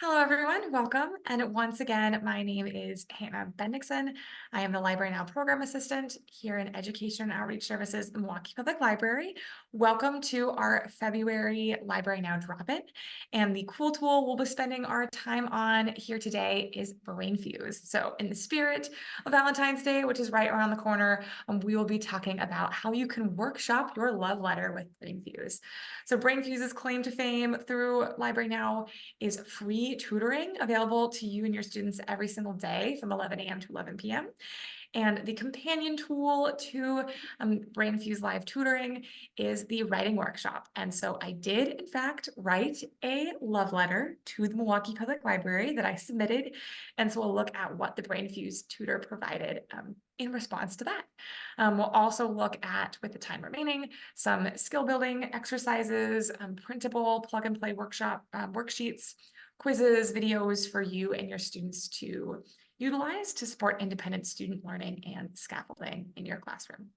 Hello, everyone. Welcome. And once again, my name is Hannah Bendixson. I am the LibraryNow Program Assistant here in Education and Outreach Services, the Milwaukee Public Library. Welcome to our February LibraryNow drop-in. And the cool tool we'll be spending our time on here today is Brainfuse. So in the spirit of Valentine's Day, which is right around the corner, we will be talking about how you can workshop your love letter with Brainfuse. So Brainfuse's claim to fame through LibraryNow is free tutoring available to you and your students every single day from 11 a.m. to 11 p.m. And the companion tool to Brainfuse Live Tutoring is the writing workshop. And so I did, in fact, write a love letter to the Milwaukee Public Library that I submitted. And so we'll look at what the Brainfuse tutor provided in response to that. We'll also look at, with the time remaining, some skill building exercises, printable plug and play workshop worksheets, quizzes, videos for you and your students to utilize to support independent student learning and scaffolding in your classroom.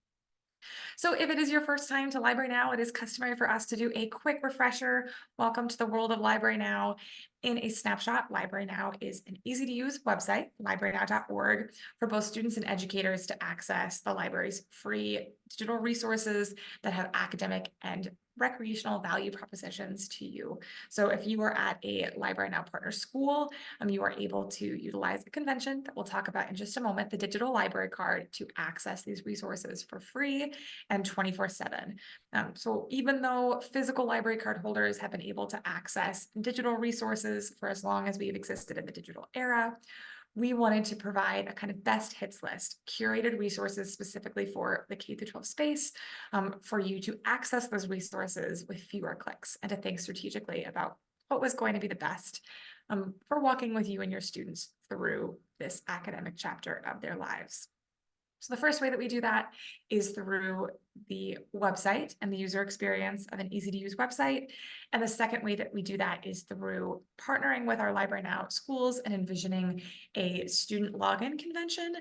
So if it is your first time to LibraryNow, it is customary for us to do a quick refresher. Welcome to the world of LibraryNow. In a snapshot, LibraryNow is an easy-to-use website, librarynow.org, for both students and educators to access the library's free digital resources that have academic and recreational value propositions to you. So if you are at a LibraryNow partner school, you are able to utilize the convention that we'll talk about in just a moment, the digital library card, to access these resources for free and 24/7. So even though physical library card holders have been able to access digital resources for as long as we've existed in the digital era, we wanted to provide a kind of best hits list, curated resources specifically for the K-12 space, for you to access those resources with fewer clicks and to think strategically about what was going to be the best for walking with you and your students through this academic chapter of their lives. So the first way that we do that is through the website and the user experience of an easy-to-use website. And the second way that we do that is through partnering with our LibraryNow schools and envisioning a student login convention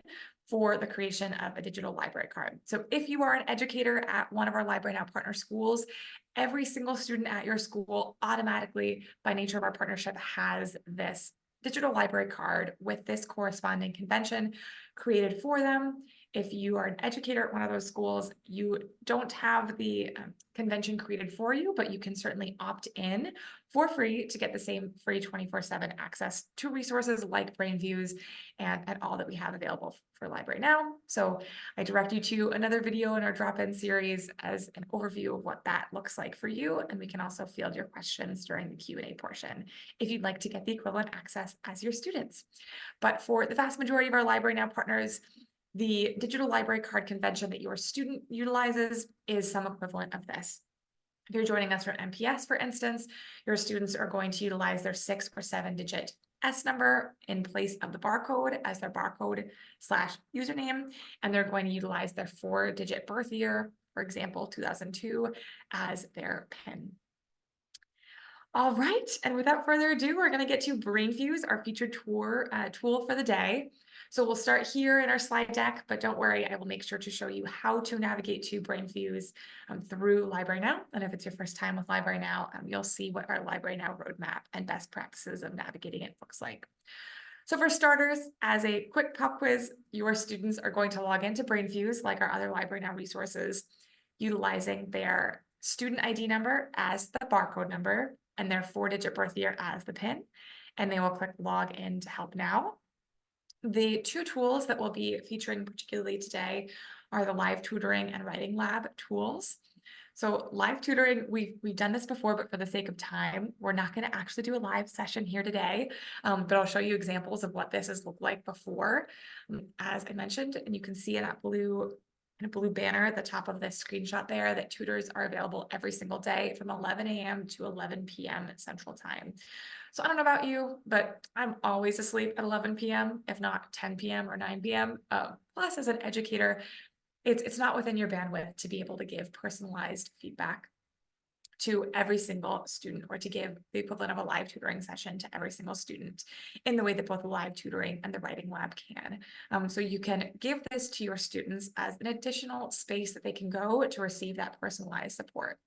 for the creation of a digital library card. So if you are an educator at one of our LibraryNow partner schools, every single student at your school automatically, by nature of our partnership, has this digital library card with this corresponding convention created for them. If you are an educator at one of those schools, you don't have the convention created for you, but you can certainly opt in for free to get the same free 24/7 access to resources like Brainfuse and all that we have available for LibraryNow. So I direct you to another video in our drop-in series as an overview of what that looks like for you. And we can also field your questions during the Q&A portion if you'd like to get the equivalent access as your students. But for the vast majority of our LibraryNow partners, the digital library card convention that your student utilizes is some equivalent of this. If you're joining us from MPS, for instance, your students are going to utilize their 6 or 7-digit S number in place of the barcode as their barcode/username, and they're going to utilize their 4-digit birth year, for example, 2002, as their PIN. All right, and without further ado, we're going to get to Brainfuse, our featured tool for the day. So we'll start here in our slide deck, but don't worry, I will make sure to show you how to navigate to Brainfuse through LibraryNow. And if it's your first time with LibraryNow, you'll see what our LibraryNow roadmap and best practices of navigating it looks like. So for starters, as a quick pop quiz, your students are going to log into Brainfuse like our other LibraryNow resources, utilizing their student ID number as the barcode number and their 4-digit birth year as the PIN, and they will click log in to help now. The two tools that we'll be featuring particularly today are the live tutoring and writing lab tools. So live tutoring, we've done this before, but for the sake of time, we're not going to actually do a live session here today, but I'll show you examples of what this has looked like before, as I mentioned, and you can see in that blue banner at the top of this screenshot there that tutors are available every single day from 11 a.m. to 11 p.m. Central Time. So I don't know about you, but I'm always asleep at 11 p.m., if not 10 p.m. or 9 p.m. Plus, as an educator, it's not within your bandwidth to be able to give personalized feedback to every single student, or to give the equivalent of a live tutoring session to every single student in the way that both the live tutoring and the writing lab can. So you can give this to your students as an additional space that they can go to receive that personalized support.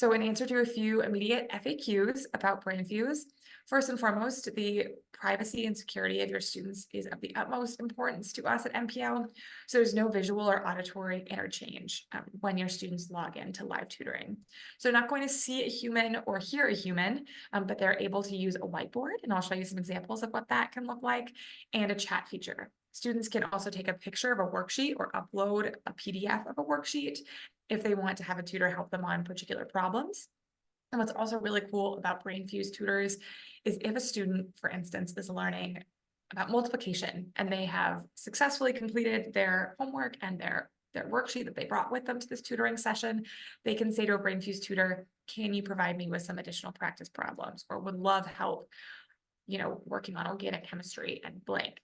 So in answer to a few immediate FAQs about Brainfuse, first and foremost, the privacy and security of your students is of the utmost importance to us at MPL. So there's no visual or auditory interchange when your students log into live tutoring. So they're not going to see a human or hear a human, but they're able to use a whiteboard, and I'll show you some examples of what that can look like, and a chat feature. Students can also take a picture of a worksheet or upload a PDF of a worksheet if they want to have a tutor help them on particular problems. And what's also really cool about Brainfuse tutors is if a student, for instance, is learning about multiplication and they have successfully completed their homework and their worksheet that they brought with them to this tutoring session, they can say to a Brainfuse tutor, can you provide me with some additional practice problems, or would love help working on organic chemistry and blank,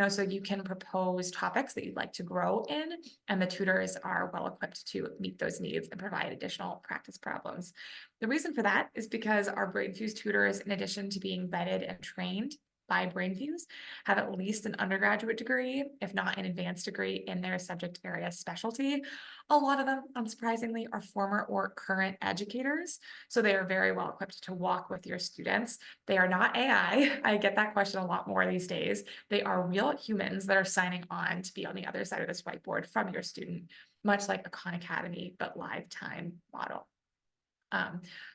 so you can propose topics that you'd like to grow in, and the tutors are well equipped to meet those needs and provide additional practice problems. The reason for that is because our Brainfuse tutors, in addition to being vetted and trained by Brainfuse, have at least an undergraduate degree, if not an advanced degree in their subject area specialty. A lot of them, unsurprisingly, are former or current educators, so they are very well equipped to walk with your students. They are not AI. I get that question a lot more these days. They are real humans that are signing on to be on the other side of this whiteboard from your student, much like a Khan Academy, but live time model.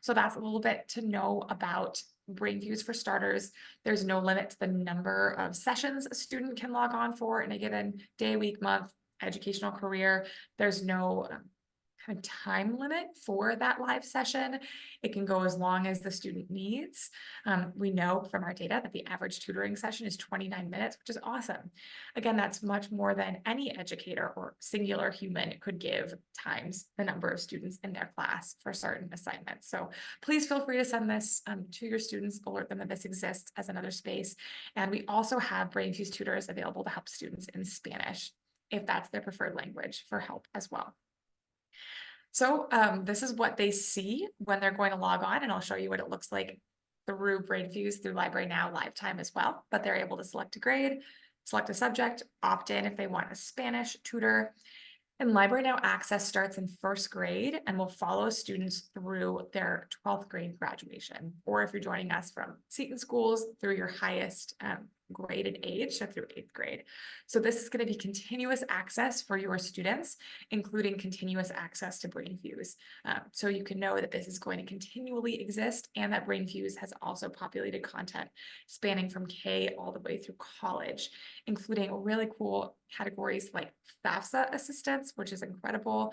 So that's a little bit to know about Brainfuse. For starters, there's no limit to the number of sessions a student can log on for in a given day, week, month, educational career. There's no kind of time limit for that live session. It can go as long as the student needs. We know from our data that the average tutoring session is 29 minutes, which is awesome. Again, that's much more than any educator or singular human could give times the number of students in their class for certain assignments. So please feel free to send this to your students, alert them that this exists as another space. And we also have Brainfuse tutors available to help students in Spanish, if that's their preferred language, for help as well. So this is what they see when they're going to log on, and I'll show you what it looks like through Brainfuse, through LibraryNow live time as well. But they're able to select a grade, select a subject, opt in if they want a Spanish tutor. And LibraryNow access starts in first grade and will follow students through their 12th grade graduation, or if you're joining us from Seton schools, through your highest graded age, so through 8th grade. So this is going to be continuous access for your students, including continuous access to Brainfuse. So you can know that this is going to continually exist, and that Brainfuse has also populated content spanning from K all the way through college, including really cool categories like FAFSA assistance, which is incredible.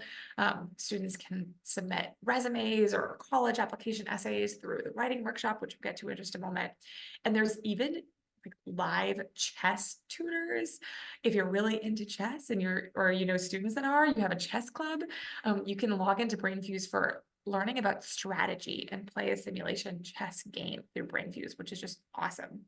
Students can submit resumes or college application essays through the writing workshop, which we'll get to in just a moment. And there's even live chess tutors. If you're really into chess and students that are, you have a chess club, you can log into Brainfuse for learning about strategy and play a simulation chess game through Brainfuse, which is just awesome.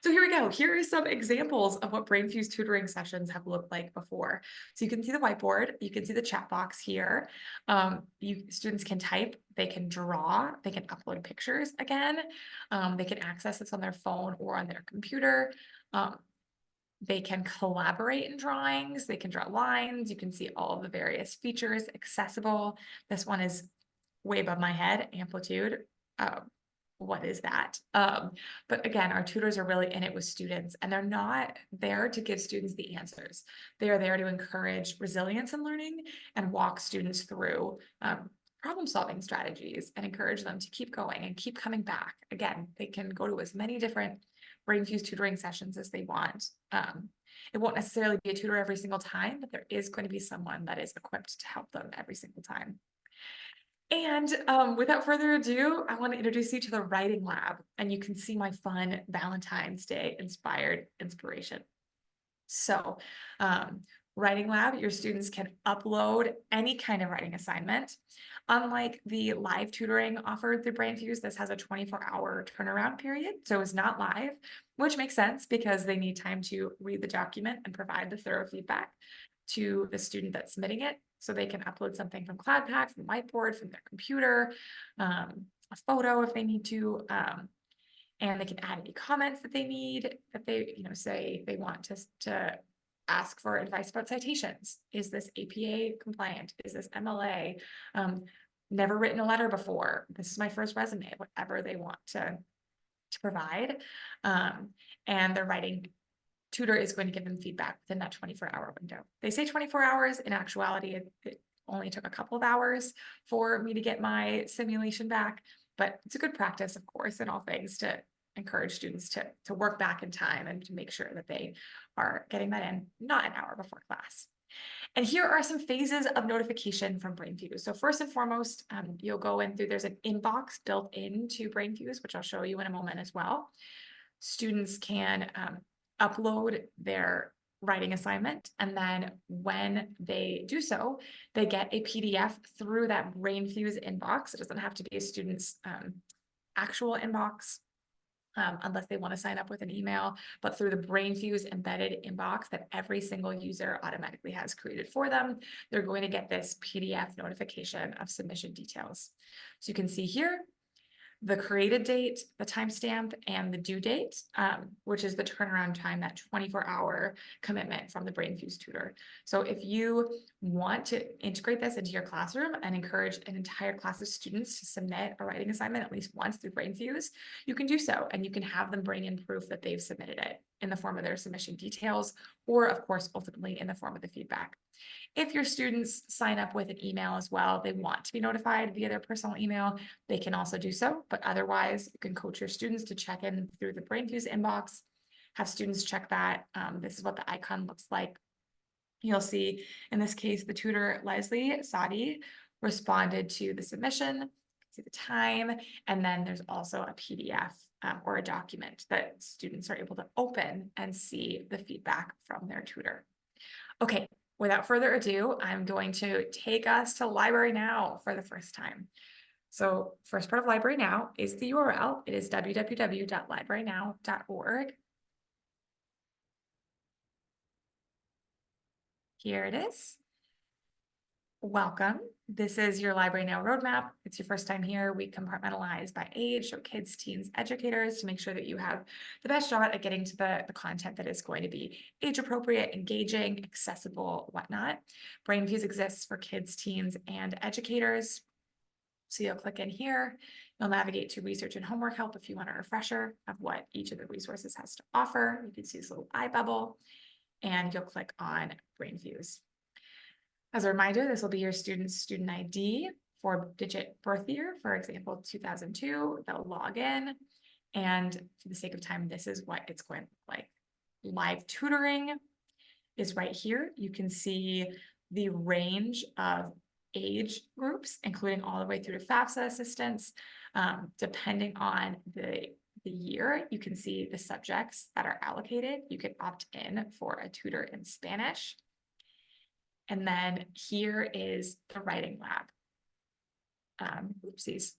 So here we go. Here are some examples of what Brainfuse tutoring sessions have looked like before. So you can see the whiteboard, you can see the chat box here. Students can type, they can draw, they can upload pictures again. They can access this on their phone or on their computer. They can collaborate in drawings, they can draw lines, you can see all of the various features accessible. This one is way above my head, amplitude. What is that? But again, our tutors are really in it with students, and they're not there to give students the answers. They are there to encourage resilience in learning and walk students through problem-solving strategies and encourage them to keep going and keep coming back. Again, they can go to as many different Brainfuse tutoring sessions as they want. It won't necessarily be a tutor every single time, but there is going to be someone that is equipped to help them every single time. And without further ado, I want to introduce you to the writing lab, and you can see my fun Valentine's Day inspired inspiration. So writing lab, your students can upload any kind of writing assignment. Unlike the live tutoring offered through Brainfuse, this has a 24-hour turnaround period, so it's not live, which makes sense because they need time to read the document and provide the thorough feedback to the student that's submitting it. So they can upload something from CloudPack, from Whiteboard, from their computer, a photo if they need to, and they can add any comments that they need, that they, say they want to ask for advice about citations. Is this APA compliant? Is this MLA? never written a letter before. This is my first resume, whatever they want to provide. And their writing tutor is going to give them feedback within that 24-hour window. They say 24 hours. In actuality, it only took a couple of hours for me to get my simulation back, but it's a good practice, of course, in all things to encourage students to work back in time and to make sure that they are getting that in not an hour before class. And here are some phases of notification from Brainfuse. So first and foremost, you'll go in through, there's an inbox built into Brainfuse, which I'll show you in a moment as well. Students can upload their writing assignment, and then when they do so, they get a PDF through that Brainfuse inbox. It doesn't have to be a student's actual inbox, unless they want to sign up with an email, but through the Brainfuse embedded inbox that every single user automatically has created for them, they're going to get this PDF notification of submission details. So you can see here the created date, the timestamp, and the due date, which is the turnaround time, that 24-hour commitment from the Brainfuse tutor. So if you want to integrate this into your classroom and encourage an entire class of students to submit a writing assignment at least once through Brainfuse, you can do so, and you can have them bring in proof that they've submitted it in the form of their submission details, or of course, ultimately in the form of the feedback. If your students sign up with an email as well, they want to be notified via their personal email, they can also do so. But otherwise, you can coach your students to check in through the Brainfuse inbox, have students check that. This is what the icon looks like. You'll see, in this case, the tutor, Leslie Sadi, responded to the submission, see the time, and then there's also a PDF or a document that students are able to open and see the feedback from their tutor. Okay, without further ado, I'm going to take us to LibraryNow for the first time. So first part of LibraryNow is the URL. It is www.librarynow.org. Here it is. Welcome. This is your LibraryNow roadmap. It's your first time here. We compartmentalize by age, so kids, teens, educators, to make sure that you have the best shot at getting to the content that is going to be age appropriate, engaging, accessible, whatnot. Brainfuse exists for kids, teens, and educators. So you'll click in here. You'll navigate to research and homework help if you want a refresher of what each of the resources has to offer. You can see this little eye bubble, and you'll click on Brainfuse. As a reminder, this will be your student's student ID, 4-digit birth year, for example, 2002. They'll log in, and for the sake of time, this is what it's going to look like. Live tutoring is right here. You can see the range of age groups, including all the way through to FAFSA assistants. Depending on the year, you can see the subjects that are allocated. You can opt in for a tutor in Spanish. And then here is the writing lab. Oopsies.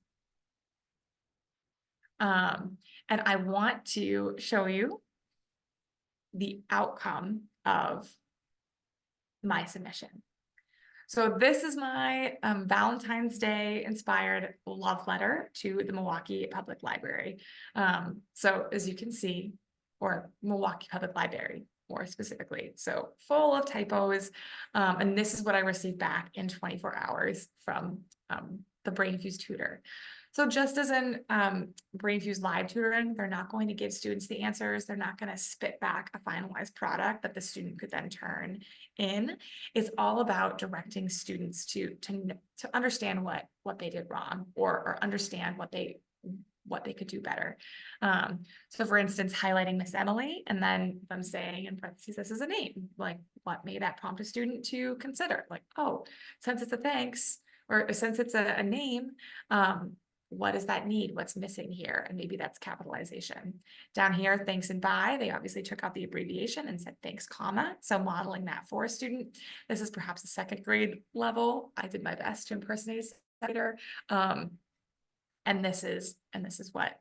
And I want to show you the outcome of my submission. So this is my Valentine's Day inspired love letter to the Milwaukee Public Library. So as you can see, or Milwaukee Public Library more specifically, so full of typos. And this is what I received back in 24 hours from the Brainfuse tutor. So just as in Brainfuse live tutoring, they're not going to give students the answers. They're not going to spit back a finalized product that the student could then turn in. It's all about directing students to understand what they did wrong, or understand what they could do better. So for instance, highlighting Miss Emily and then them saying in parentheses, this is a name, like what may that prompt a student to consider? Like, oh, since it's a thanks, or since it's a name, what does that need? What's missing here? And maybe that's capitalization. Down here, thanks and bye, they obviously took out the abbreviation and said thanks, comma. So modeling that for a student. This is perhaps a second grade level. I did my best to impersonate a second grader. And this is what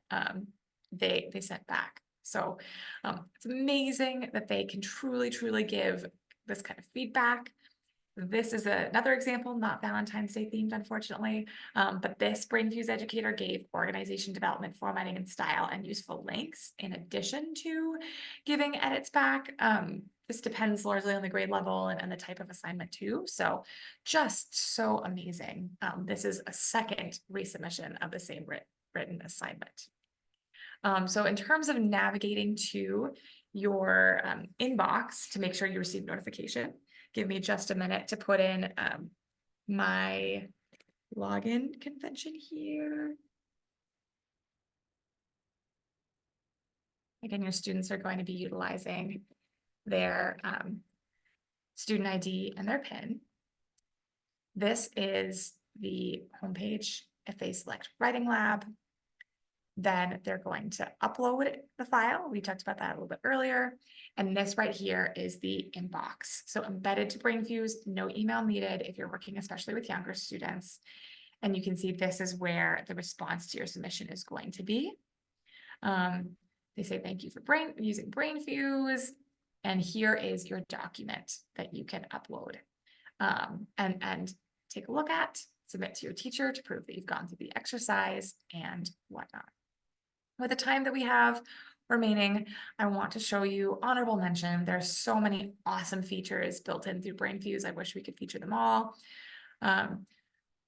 they sent back. So it's amazing that they can truly give this kind of feedback. This is another example, not Valentine's Day themed, unfortunately, but this Brainfuse educator gave organization, development, formatting, and style and useful links in addition to giving edits back. This depends largely on the grade level and the type of assignment too. So just so amazing. This is a second resubmission of the same written assignment. So in terms of navigating to your inbox to make sure you receive notification, give me just a minute to put in my login convention here. Again, your students are going to be utilizing their student ID and their PIN. This is the homepage. If they select Writing Lab, then they're going to upload the file. We talked about that a little bit earlier. And this right here is the inbox. So embedded to Brainfuse, no email needed if you're working especially with younger students. And you can see this is where the response to your submission is going to be. They say, thank you for using Brainfuse. And here is your document that you can upload and take a look at, submit to your teacher to prove that you've gone through the exercise and whatnot. With the time that we have remaining, I want to show you honorable mention. There's so many awesome features built in through Brainfuse. I wish we could feature them all. But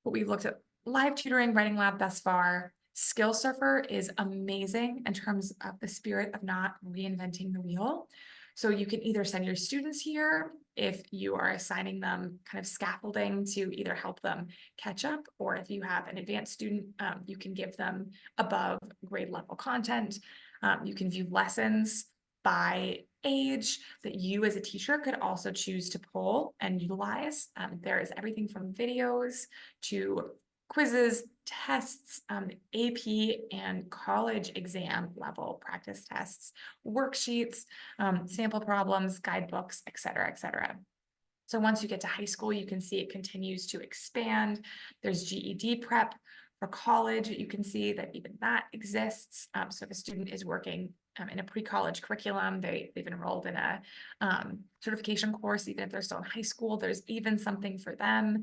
we've looked at live tutoring, Writing Lab thus far. Skill Surfer is amazing in terms of the spirit of not reinventing the wheel. So you can either send your students here if you are assigning them kind of scaffolding to either help them catch up, or if you have an advanced student, you can give them above grade level content. You can view lessons by age that you as a teacher could also choose to pull and utilize. There is everything from videos to quizzes, tests, AP and college exam level practice tests, worksheets, sample problems, guidebooks, et cetera, et cetera. So once you get to high school, you can see it continues to expand. There's GED prep. For college, you can see that even that exists. So if a student is working in a pre-college curriculum, they've enrolled in a certification course, even if they're still in high school, there's even something for them.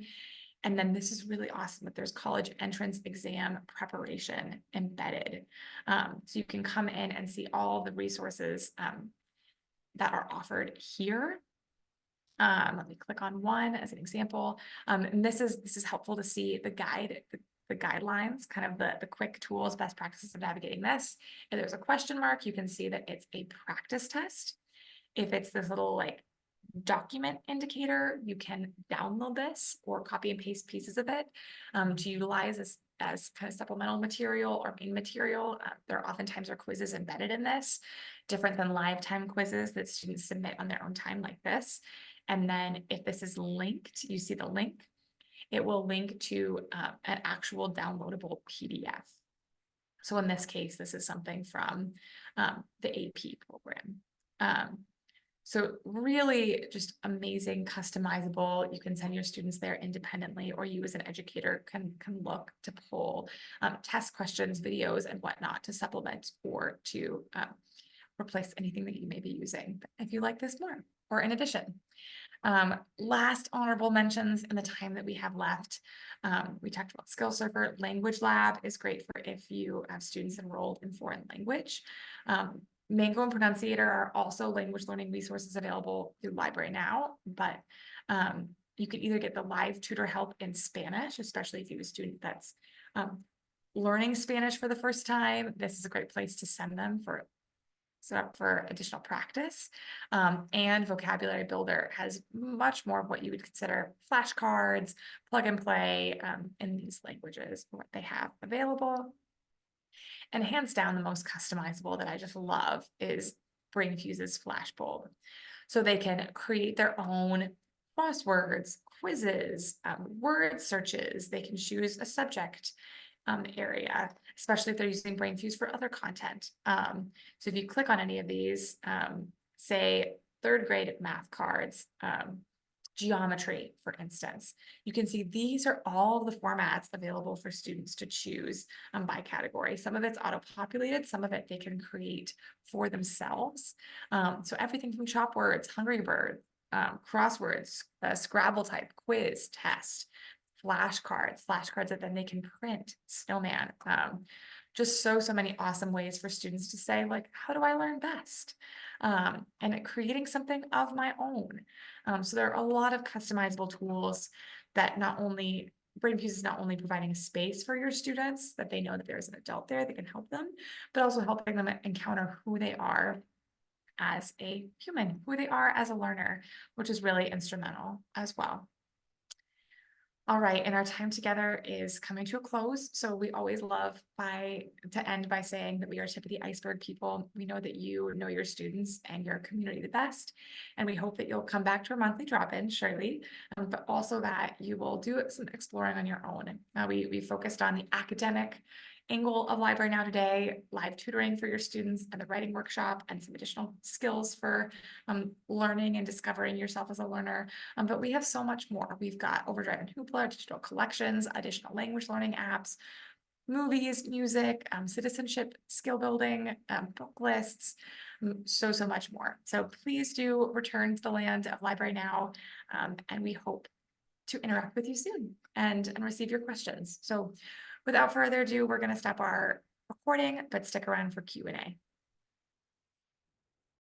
And then this is really awesome that there's college entrance exam preparation embedded. So you can come in and see all the resources that are offered here. Let me click on one as an example. And this is helpful to see the guidelines, kind of the quick tools, best practices of navigating this. If there's a question mark, you can see that it's a practice test. If it's this little like document indicator, you can download this or copy and paste pieces of it to utilize as kind of supplemental material or main material. There oftentimes are quizzes embedded in this, different than live time quizzes that students submit on their own time like this. And then if this is linked, you see the link, it will link to an actual downloadable PDF. So in this case, this is something from the AP program. So really just amazing, customizable. You can send your students there independently, or you as an educator can look to pull test questions, videos, and whatnot to supplement or to replace anything that you may be using if you like this more or in addition. Last honorable mentions in the time that we have left. We talked about Skill Surfer. Language Lab is great for if you have students enrolled in foreign language. Mango and Pronunciator are also language learning resources available through LibraryNow, but you can either get the live tutor help in Spanish, especially if you have a student that's learning Spanish for the first time. This is a great place to send them for additional practice. And Vocabulary Builder has much more of what you would consider flashcards, plug and play in these languages, what they have available. And hands down, the most customizable that I just love is Brainfuse's Flashbulb. So they can create their own crosswords, quizzes, word searches. They can choose a subject area, especially if they're using Brainfuse for other content. So if you click on any of these, say third grade math cards, geometry, for instance, you can see these are all the formats available for students to choose by category. Some of it's auto-populated, some of it they can create for themselves. So everything from chop words, Hungry Bird, crosswords, Scrabble type, quiz, test, flashcards that then they can print, snowman. Just so many awesome ways for students to say, like, how do I learn best? And creating something of my own. So there are a lot of customizable tools that not only Brainfuse is not only providing a space for your students, that they know that there's an adult there that can help them, but also helping them encounter who they are as a human, who they are as a learner, which is really instrumental as well. All right, and our time together is coming to a close. So we always love to end by saying that we are tip of the iceberg people. We know that you know your students and your community the best, and we hope that you'll come back to our monthly drop-in, surely, but also that you will do some exploring on your own. We focused on the academic angle of Library Now today, live tutoring for your students and the writing workshop and some additional skills for learning and discovering yourself as a learner. But we have so much more. We've got Overdrive and Hoopla, digital collections, additional language learning apps, movies, music, citizenship, skill building, book lists, so much more. So please do return to the land of Library Now, and we hope to interact with you soon and receive your questions. So without further ado, we're going to stop our recording, but stick around for Q&A.